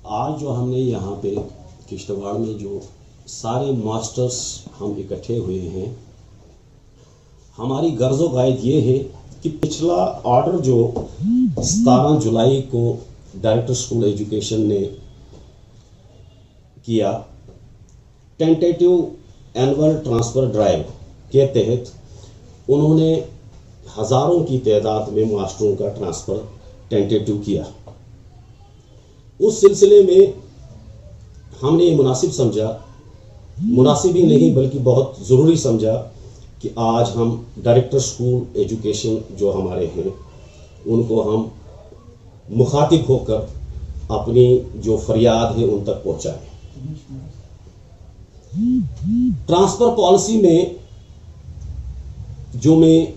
आज जो हमने यहाँ पे किश्तवाड़ में जो सारे मास्टर्स हम इकट्ठे हुए हैं, हमारी गर्ज़ो गायद ये है कि पिछला ऑर्डर जो 17 जुलाई को डायरेक्टर स्कूल एजुकेशन ने किया, टेंटेटिव एनुअल ट्रांसफ़र ड्राइव के तहत उन्होंने हज़ारों की तादाद में मास्टरों का ट्रांसफ़र टेंटेटिव किया। उस सिलसिले में हमने ये मुनासिब समझा, मुनासिब ही नहीं बल्कि बहुत ज़रूरी समझा कि आज हम डायरेक्टर स्कूल एजुकेशन जो हमारे हैं उनको हम मुखातिब होकर अपनी जो फरियाद है उन तक पहुंचाएं। ट्रांसफ़र पॉलिसी में जो मैं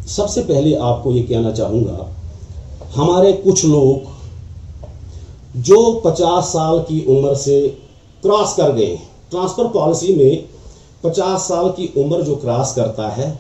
सबसे पहले आपको ये कहना चाहूँगा, हमारे कुछ लोग जो 50 साल की उम्र से क्रॉस कर गए हैं, ट्रांसफ़र पॉलिसी में 50 साल की उम्र जो क्रॉस करता है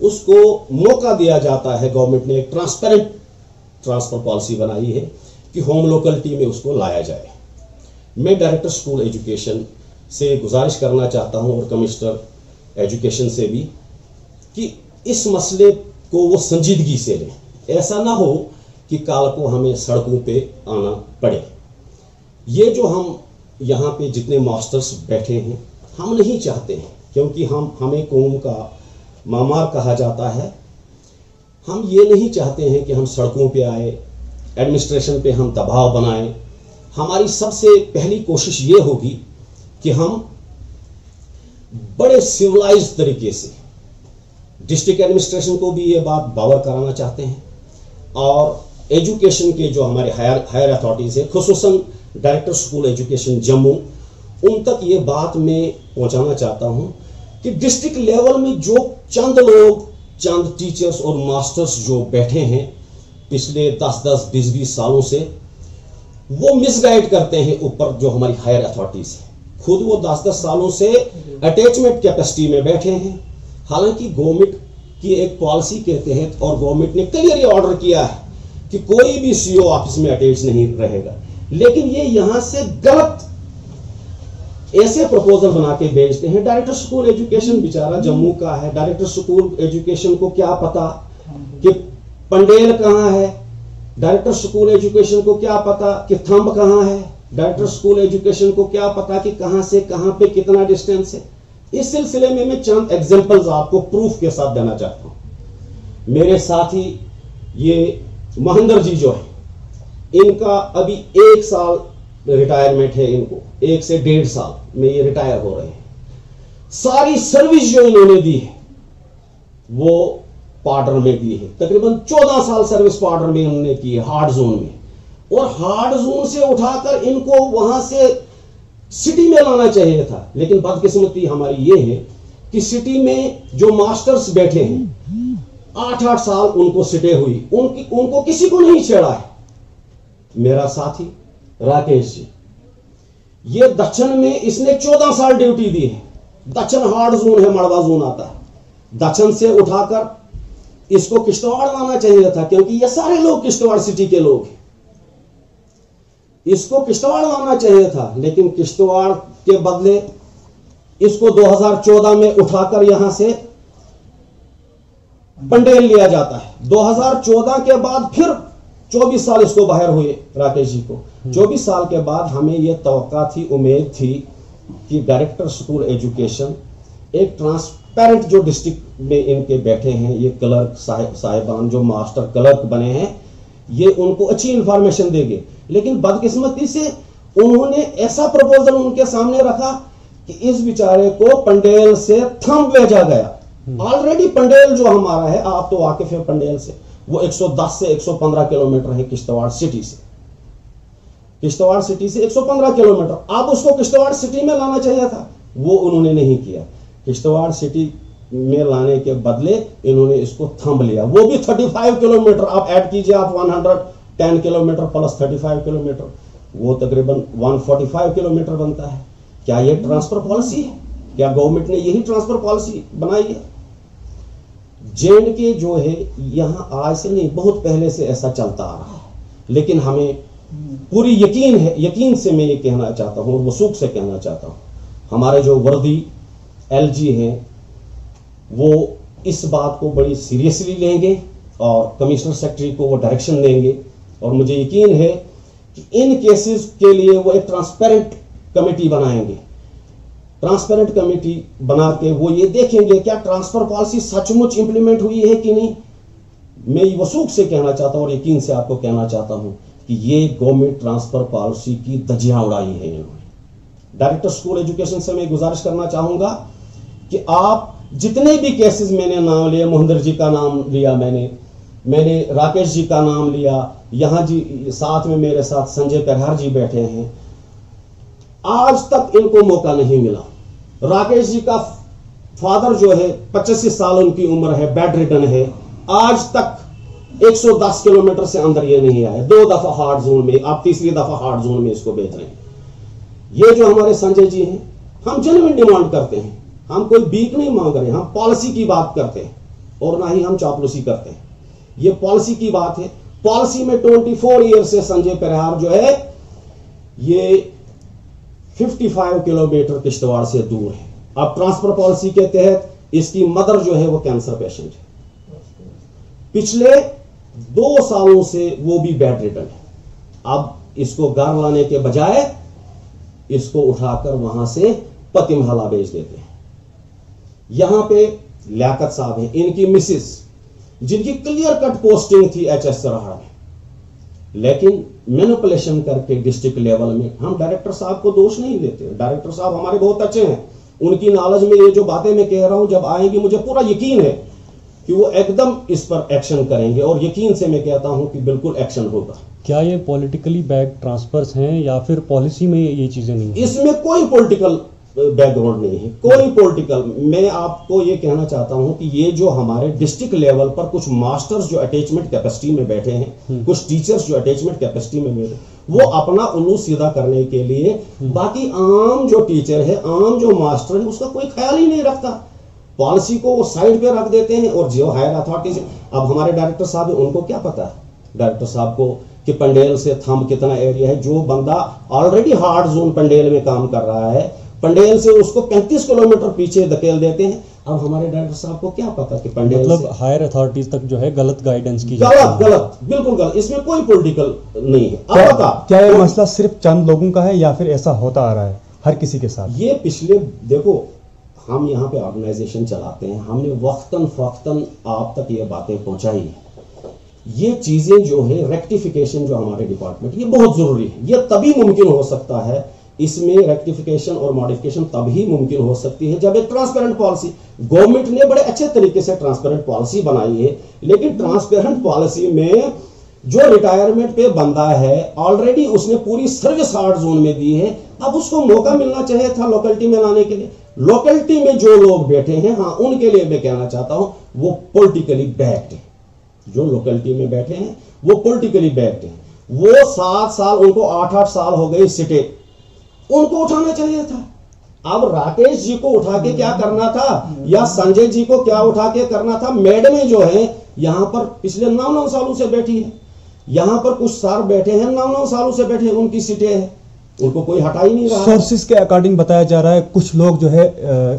उसको मौका दिया जाता है। गवर्नमेंट ने एक ट्रांसपेरेंट ट्रांसफ़र पॉलिसी बनाई है कि होम लोकेलिटी में उसको लाया जाए। मैं डायरेक्टर स्कूल एजुकेशन से गुजारिश करना चाहता हूं और कमिश्नर एजुकेशन से भी कि इस मसले को वो संजीदगी से लें। ऐसा ना हो कि कल को हमें सड़कों पे आना पड़े। ये जो हम यहाँ पे जितने मास्टर्स बैठे हैं, हम नहीं चाहते हैं, क्योंकि हमें कौम का मामार कहा जाता है। हम ये नहीं चाहते हैं कि हम सड़कों पे आए, एडमिनिस्ट्रेशन पे हम दबाव बनाएं। हमारी सबसे पहली कोशिश ये होगी कि हम बड़े सिविलाइज्ड तरीके से डिस्ट्रिक्ट एडमिनिस्ट्रेशन को भी ये बात बावर कराना चाहते हैं और एजुकेशन के जो हमारे हायर अथॉरिटीज़ है, खुसूसन डायरेक्टर स्कूल एजुकेशन जम्मू, उन तक ये बात मैं पहुंचाना चाहता हूं कि डिस्ट्रिक्ट लेवल में जो चंद लोग, चंद टीचर्स और मास्टर्स जो बैठे हैं पिछले 10-10, 20-20 सालों से, वो मिसगाइड करते हैं ऊपर जो हमारी हायर अथॉरिटीज़ है। खुद वो 10-10 सालों से अटैचमेंट कैपेसिटी में बैठे हैं। हालांकि गवर्नमेंट की एक पॉलिसी के तहत और गवर्नमेंट ने क्लियर ऑर्डर किया है कि कोई भी सीओ ऑफिस में अटैच नहीं रहेगा, लेकिन ये यहां से गलत ऐसे प्रपोजल बना के भेजते हैं। डायरेक्टर स्कूल एजुकेशन बेचारा जम्मू का है, डायरेक्टर स्कूल एजुकेशन को क्या पता कि पंडेल कहां है, डायरेक्टर स्कूल एजुकेशन को क्या पता कि थंब कहां है, डायरेक्टर स्कूल एजुकेशन को क्या पता कि कहां से कहां पे कितना डिस्टेंस है। इस सिलसिले में मैं चंद एग्जांपल्स आपको प्रूफ के साथ देना चाहता हूं। मेरे साथी ये महेंद्र जी जो है, इनका अभी 1 साल रिटायरमेंट है, इनको 1 से 1.5 साल में ये रिटायर हो रहे हैं। सारी सर्विस जो इन्होंने दी है वो पार्डर में दी है। तकरीबन 14 साल सर्विस पार्डर में इन्होंने की है, हार्ड जोन में, और हार्ड जोन से उठाकर इनको वहां से सिटी में लाना चाहिए था। लेकिन बदकिस्मती हमारी ये है कि सिटी में जो मास्टर्स बैठे हैं 8-8 साल उनको सिटे हुई, उनको किसी को नहीं छेड़ा है। मेरा साथी राकेश जी, ये दक्षिण में इसने 14 साल ड्यूटी दी है। दक्षिण हार्ड जोन है, मड़वा जोन आता है। दक्षिण से उठाकर इसको किश्तवाड़ लाना चाहिए था, क्योंकि ये सारे लोग किश्तवाड़ सिटी के लोग हैं। इसको किश्तवाड़ लाना चाहिए था, लेकिन किश्तवाड़ के बदले इसको 2014 में उठाकर यहां से पंडेल लिया जाता है। 2014 के बाद फिर 24 साल इसको बाहर हुए राकेश जी को। 24 साल के बाद हमें यह तवक्का थी, उम्मीद थी कि डायरेक्टर स्कूल एजुकेशन एक ट्रांसपेरेंट जो डिस्ट्रिक्ट में इनके बैठे हैं, ये क्लर्क साहिबान जो मास्टर क्लर्क बने हैं, ये उनको अच्छी इंफॉर्मेशन देंगे। लेकिन बदकिस्मती से उन्होंने ऐसा प्रपोजल उनके सामने रखा कि इस बेचारे को पंडेल से थंब भेजा गया। ऑलरेडी पंडेल जो हमारा है, आप तो वाकिफ है पंडेल से, वो 110 से 115 किलोमीटर है किश्तवाड़ सिटी से। किश्तवाड़ सिटी से 115 किलोमीटर। अब उसको किश्तवाड़ सिटी में लाना चाहिए था, वो उन्होंने नहीं किया। किश्तवाड़ सिटी में लाने के बदले इन्होंने इसको थंब लिया, वो भी 35 किलोमीटर। आप ऐड कीजिए, आप 110 किलोमीटर प्लस 35 किलोमीटर, वो तकरीबन 145 किलोमीटर बनता है। क्या ये ट्रांसफर पॉलिसी है? क्या गवर्नमेंट ने यही ट्रांसफर पॉलिसी बनाई है? J&K जो है यहाँ आज से नहीं, बहुत पहले से ऐसा चलता आ रहा है, लेकिन हमें पूरी यकीन है, यकीन से मैं ये कहना चाहता हूं और वसूख से कहना चाहता हूं, हमारे जो वर्दी एलजी हैं वो इस बात को बड़ी सीरियसली लेंगे और कमिश्नर सेक्रेटरी को वो डायरेक्शन देंगे। और मुझे यकीन है कि इन केसेस के लिए वो एक ट्रांसपेरेंट कमेटी बनाएंगे। ट्रांसपेरेंट कमेटी बना के वो ये देखेंगे क्या ट्रांसफर पॉलिसी सचमुच इंप्लीमेंट हुई है कि नहीं। मैं वसूख से कहना चाहता हूं और यकीन से आपको कहना चाहता हूं कि ये गवर्नमेंट ट्रांसफर पॉलिसी की धज्जियां उड़ाई है इन्होंने। डायरेक्टर स्कूल एजुकेशन से मैं गुजारिश करना चाहूंगा कि आप जितने भी केसेस मैंने नाम लिए, मोहिंदर जी का नाम लिया, मैंने राकेश जी का नाम लिया, यहां जी साथ में मेरे साथ संजय परिहार जी बैठे हैं, आज तक इनको मौका नहीं मिला। राकेश जी का फादर जो है 85 साल उनकी उम्र है, बेड रिडन है, आज तक 110 किलोमीटर से अंदर ये नहीं आए। 2 दफा हार्ड जोन में, आप तीसरी दफा हार्ड जोन में इसको भेज रहे हैं। ये जो हमारे संजय जी हैं, हम जेन्युइन डिमांड करते हैं, हम कोई बीक नहीं मांग रहे, हम पॉलिसी की बात करते हैं और ना ही हम चापलूसी करते हैं। ये पॉलिसी की बात है। पॉलिसी में 24 ईयर से संजय परिहार जो है ये 55 किलोमीटर किश्तवाड़ से दूर है। अब ट्रांसफर पॉलिसी के तहत इसकी मदर जो है वो कैंसर पेशेंट है, पिछले 2 सालों से वो भी बेड रिडन है। अब इसको घर लाने के बजाय इसको उठाकर वहां से पतिमहाला भेज देते हैं। यहां पे लियाकत साहब हैं, इनकी मिसिस, जिनकी क्लियर कट पोस्टिंग थी एचएस सराहा में, लेकिन मैनिपुलेशन करके डिस्ट्रिक्ट लेवल में, हम डायरेक्टर साहब को दोष नहीं देते, डायरेक्टर साहब हमारे बहुत अच्छे हैं, उनकी नॉलेज में ये जो बातें मैं कह रहा हूं जब आएंगी मुझे पूरा यकीन है कि वो एकदम इस पर एक्शन करेंगे और यकीन से मैं कहता हूं कि बिल्कुल एक्शन होगा। क्या ये पॉलिटिकली बैक ट्रांसफर्स हैं या फिर पॉलिसी में ये चीजें नहीं हैं? इसमें कोई पॉलिटिकल बैकग्राउंड नहीं है, कोई पॉलिटिकल। मैं आपको ये कहना चाहता हूं कि ये जो हमारे डिस्ट्रिक्ट लेवल पर कुछ मास्टर्स जो अटैचमेंट कैपेसिटी में बैठे हैं, कुछ टीचर्स जो अटैचमेंट कैपेसिटी में बैठे, वो अपना उल्लू सीधा करने के लिए बाकी आम जो टीचर है, आम जो मास्टर है, उसका कोई ख्याल ही नहीं रखता। पॉलिसी को वो साइड पे रख देते हैं और जो हायर अथॉरिटीज, अब हमारे डायरेक्टर साहब है, उनको क्या पता है डायरेक्टर साहब को कि पंडेल से थंब कितना एरिया है। जो बंदा ऑलरेडी हार्ड जोन पंडेल में काम कर रहा है, पंडेल से उसको 35 किलोमीटर पीछे धकेल देते हैं। अब हमारे डायरेक्टर साहब को क्या पता कि पंडेल मतलब हायर अथॉरिटीज तक जो है गलत गाइडेंस की गलत बिल्कुल गलत। इसमें कोई पॉलिटिकल नहीं है। क्या ये मसला सिर्फ चंद लोगों का है या फिर ऐसा होता आ रहा है हर किसी के साथ? ये पिछले, देखो हम यहाँ पे ऑर्गेनाइजेशन चलाते हैं, हमने वक्तन फक्तन आप तक ये बातें पहुंचाई है। ये चीजें जो है रेक्टिफिकेशन जो हमारे डिपार्टमेंट, ये बहुत जरूरी है। ये तभी मुमकिन हो सकता है, इसमें रेक्टिफिकेशन और मॉडिफिकेशन तभी मुमकिन हो सकती है जब एक ट्रांसपेरेंट पॉलिसी, गवर्नमेंट ने बड़े अच्छे तरीके से ट्रांसपेरेंट पॉलिसी बनाई है, लेकिन ट्रांसपेरेंट पॉलिसी में जो रिटायरमेंट पे बंदा है ऑलरेडी उसने पूरी सर्विस हार्ड जोन में दी है, अब उसको मौका मिलना चाहिए था लोकेलिटी में लाने के लिए। लोकेलिटी में जो लोग बैठे हैं, हाँ उनके लिए मैं कहना चाहता हूं वो पॉलिटिकली बैक्ड है। जो लोकेलिटी में बैठे हैं वो पॉलिटिकली बैक्ड है। वो 7 साल, उनको 8-8 साल हो गए सिटे, उनको उठाना चाहिए था। अब राकेश जी को उठा के क्या करना था या संजय जी को क्या उठा के करना था? मैडमें जो है यहां पर पिछले 9-9 सालों से बैठी है, यहां पर कुछ सर बैठे हैं 9-9 सालों से बैठे हैं, उनकी सीटें हैं, उनको कोई हटा ही नहीं रहा। सोर्सेज के अकॉर्डिंग बताया जा रहा है कुछ लोग जो है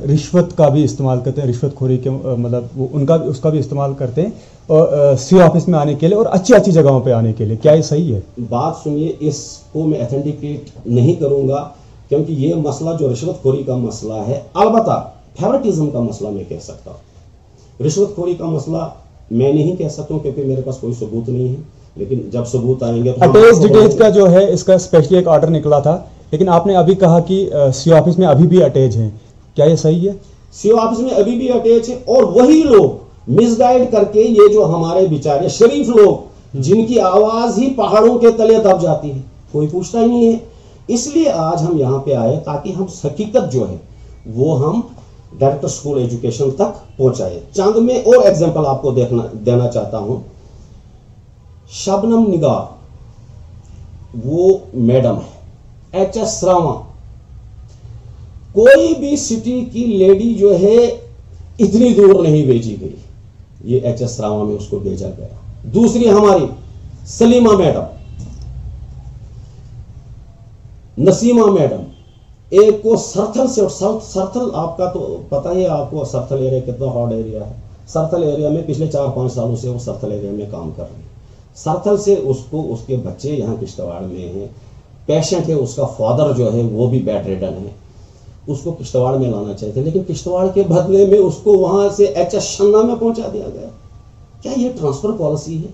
रिश्वत का भी इस्तेमाल करते हैं, रिश्वतखोरी के मतलब वो उसका भी इस्तेमाल करते हैं और सी ऑफिस में आने के लिए और अच्छी जगहों पे आने के लिए। क्या ये सही है? बात सुनिए, इसको मैं ऑथेंटिकेट नहीं करूंगा क्योंकि ये मसला जो रिश्वतखोरी का मसला है, अलबत्ता फेवरेटिज्म का मसला मैं कह सकता हूं। रिश्वतखोरी का मसला मैं नहीं कह सकता हूं क्योंकि मेरे पास कोई सबूत नहीं है, लेकिन जब सबूत आएंगे तो अटैच डिटेच का जो है इसका स्पेशली एक ऑर्डर निकला था, लेकिन आपने अभी कहा कि सी ऑफिस में अभी भी अटैच हैं। क्या ये सही है? सी ऑफिस में अभी भी अटैच है और वही लोग मिसगाइड करके, ये जो हमारे बेचारे शरीफ लोग जिनकी आवाज ही पहाड़ों के तले दब जाती है, कोई पूछता ही नहीं है। इसलिए आज हम यहां पे आए ताकि हम हकीकत जो है वो हम डायरेक्टर स्कूल एजुकेशन तक पहुंचाए। चंद में और एग्जांपल आपको देना चाहता हूं। शबनम निगार वो मैडम है, एचएस रामा, कोई भी सिटी की लेडी जो है इतनी दूर नहीं भेजी गई, ये एचएस रामा में उसको भेजा गया। दूसरी हमारी सलीमा मैडम, नसीमा मैडम, एक को सरथल से, और सरथल आपका तो पता ही है आपको, सरथल एरिया कितना हॉट एरिया है। सरथल एरिया में पिछले 4-5 सालों से वो सरथल एरिया में काम कर रहे हैं। सरथल से उसको, उसके बच्चे यहाँ किश्तवाड़ में हैं, पेशेंट है, उसका फादर जो है वो भी बेड रिडन है, उसको किश्तवाड़ में लाना चाहिए था, लेकिन किश्तवाड़ के बदले में उसको वहां से HS शन्ना में पहुंचा दिया गया। क्या ये ट्रांसफर पॉलिसी है?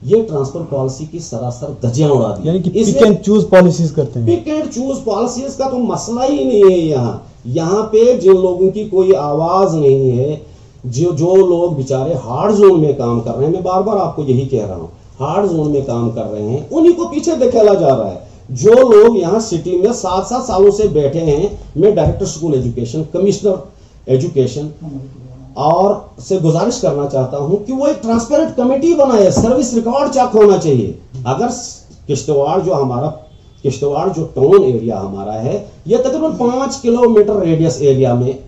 ये ट्रांसफर पॉलिसी की सरासर धज्जियां उड़ा दी। यानी कि पिक एंड चूज पॉलिसीज करते हैं। पिक एंड चूज पॉलिसीज का तो मसला ही नहीं है। यहाँ पे जिन लोगों की कोई आवाज नहीं है, जो लोग बेचारे हार्ड जोन में काम कर रहे हैं, मैं बार बार आपको यही कह रहा हूं, हार्ड जोन में काम कर रहे हैं, उन्हीं को पीछे धकेला जा रहा है। जो लोग यहाँ सिटी में 7-7 सालों से बैठे हैं, मैं director school education, commissioner education और से गुजारिश करना चाहता हूं कि वो एक ट्रांसपेरेंट कमेटी बनाए, सर्विस रिकॉर्ड चेक होना चाहिए। अगर किश्तवाड़ जो टाउन एरिया हमारा है, यह तकरीबन 5 किलोमीटर रेडियस एरिया में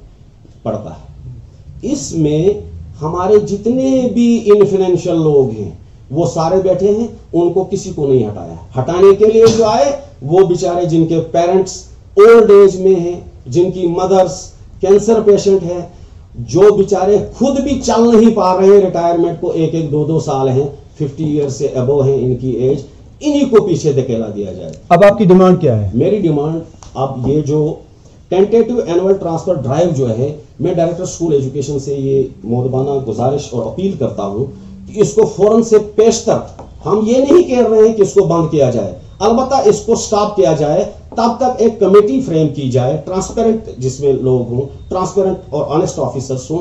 पड़ता है। इसमें हमारे जितने भी इन्फ्लुएंशियल लोग हैं वो सारे बैठे हैं, उनको किसी को नहीं हटाया। हटाने के लिए जो आए वो बेचारे जिनके पेरेंट्स ओल्ड एज में हैं, जिनकी मदर्स कैंसर पेशेंट है, जो बेचारे खुद भी चल नहीं पा रहे हैं, रिटायरमेंट को 1-1, 2-2 साल हैं, 50 ईयर से अबव है इनकी एज, इन्हीं को पीछे धकेला दिया जाए। अब आपकी डिमांड क्या है? मेरी डिमांड, अब ये जो टेंटेटिव एनुअल ट्रांसफर ड्राइव जो है, मैं डायरेक्टर स्कूल एजुकेशन से ये मोदबाना गुजारिश और अपील करता हूं कि इसको फौरन से पेशतर, हम ये नहीं कह रहे हैं कि इसको बंद किया जाए, अलबत्ता इसको स्टॉप किया जाए, तब तक एक कमेटी फ्रेम की जाए, ट्रांसपेरेंट, जिसमें लोग हों, ट्रांसपेरेंट और ऑनेस्ट ऑफिसर्स हों,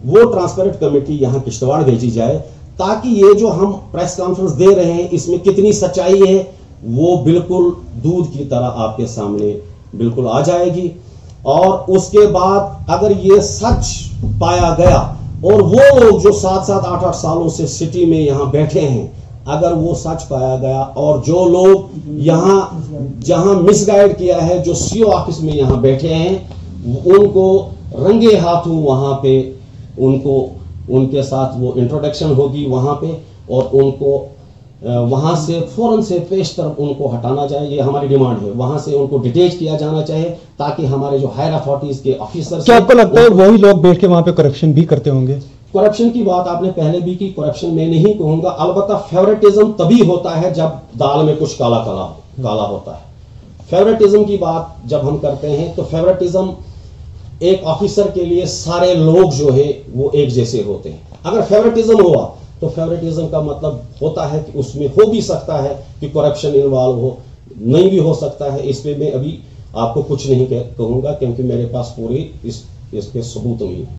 वो ट्रांसपेरेंट कमेटी यहाँ किश्तवाड़ भेजी जाए, ताकि ये जो हम प्रेस कॉन्फ्रेंस दे रहे हैं इसमें कितनी सच्चाई है वो बिल्कुल दूध की तरह आपके सामने बिल्कुल आ जाएगी। और उसके बाद अगर ये सच पाया गया और वो लोग जो 7-7, 8-8 सालों से सिटी में यहाँ बैठे हैं, अगर वो सच पाया गया और जो लोग यहाँ जहां मिसगाइड किया है, जो CO ऑफिस में यहाँ बैठे हैं, उनको रंगे हाथों वहां पे उनके साथ वो इंट्रोडक्शन होगी वहां पे, और उनको वहां से फौरन से पेश तरफ उनको हटाना जाए। ये हमारी डिमांड है, वहां से उनको डिटेच किया जाना चाहिए, ताकि हमारे जो हायर अथॉरिटीज के ऑफिसर्स, क्या आपको लगता है वही लोग बैठ के वहां पे करप्शन भी करते होंगे? करप्शन की बात आपने पहले भी की, करप्शन मैं नहीं कहूंगा, अलबत्ता फेवरेटिज्म तभी होता है जब दाल में कुछ काला होता है। फेवरेटिज्म की बात जब हम करते हैं तो फेवरेटिज्म एक ऑफिसर के लिए सारे लोग जो है वो एक जैसे होते हैं। अगर फेवरेटिज्म हुआ तो फेवरेटिज्म का मतलब होता है कि उसमें हो भी सकता है कि करप्शन इन्वॉल्व हो, नहीं भी हो सकता है। इस पे मैं अभी आपको कुछ नहीं कहूंगा, क्योंकि मेरे पास पूरी इस पे सबूत नहीं है।